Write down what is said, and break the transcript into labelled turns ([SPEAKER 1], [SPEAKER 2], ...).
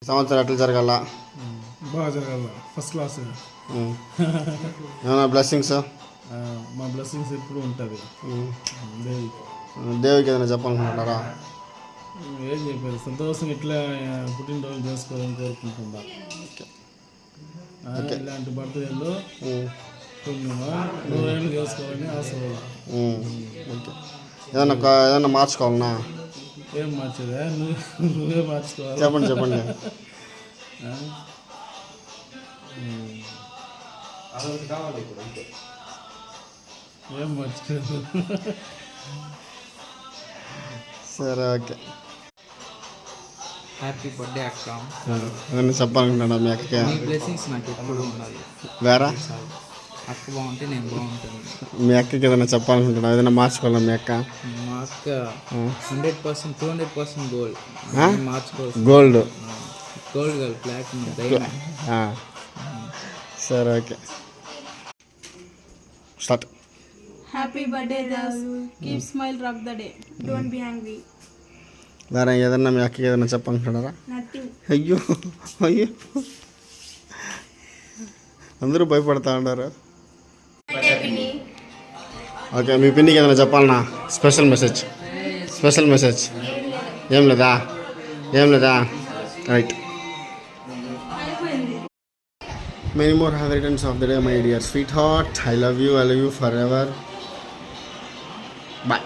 [SPEAKER 1] సంవత్సరం ఎట్లా జరగాల?
[SPEAKER 2] బాగా జరగాల, ఫస్ట్ క్లాస్.
[SPEAKER 1] ఏమన్నా బ్లెస్సింగ్స్?
[SPEAKER 2] మా బ్లెస్సింగ్స్ ఎప్పుడు ఉంటుంది
[SPEAKER 1] దేవుడికి ఏదైనా చెప్పాలనుకుంటున్నారా?
[SPEAKER 2] ఏం చెప్పారు, సంతోషంగా ఇట్లా పుట్టినరోజు చేసుకోవాలని కోరుకుంటుందా. ఇలాంటి బర్త్డేలో నూరేళ్ళు చేసుకోవాలని ఆశ.
[SPEAKER 1] ఏదన్నా మార్చుకోవాలన్నా?
[SPEAKER 2] ఏం మార్చేదా, నువ్వే మార్చుకోవాలి.
[SPEAKER 1] చెప్పండి.
[SPEAKER 2] ఏం మార్చుకోవాలి.
[SPEAKER 3] సరే, ఓకే.
[SPEAKER 4] హ్యాపీ బర్త్డే అక్క.
[SPEAKER 1] ఏదన్నా చెప్పాలనుకుంటున్నా మీ అక్కకి?
[SPEAKER 4] మీ బ్లెస్సింగ్స్ నాకు ఎప్పుడు ఉండాలి.
[SPEAKER 1] వేరా
[SPEAKER 4] అక్క బాగుంటే నేను బాగుంటాను.
[SPEAKER 1] మీ అక్కకి ఏదైనా చెప్పాలనుకుంటున్నా? ఏదైనా మార్చుకోవాలా మీ అక్క?
[SPEAKER 4] మా అక్క 100%, 200% గోల్డ్ మార్చుకోవచ్చు.
[SPEAKER 1] గోల్డ్
[SPEAKER 4] కాదు, ప్లాటినం.
[SPEAKER 1] సరే, okay. Start.
[SPEAKER 5] Happy birthday, Das. Keep smile, rock the day. Don't be angry.
[SPEAKER 1] వేరే ఏదన్నా మీ అక్కకి ఏదైనా చెప్పాలనుకుంటున్నారా?
[SPEAKER 5] Nothing.
[SPEAKER 1] అయ్యో అందరూ భయపడతా ఉంటారు. ఓకే, మీ పిన్నికి ఏదైనా చెప్పాలన్నా? స్పెషల్ మెసేజ్ ఏం లేదా? Right. Many more happy returns of the day, my dear sweetheart. I love you forever. Bye.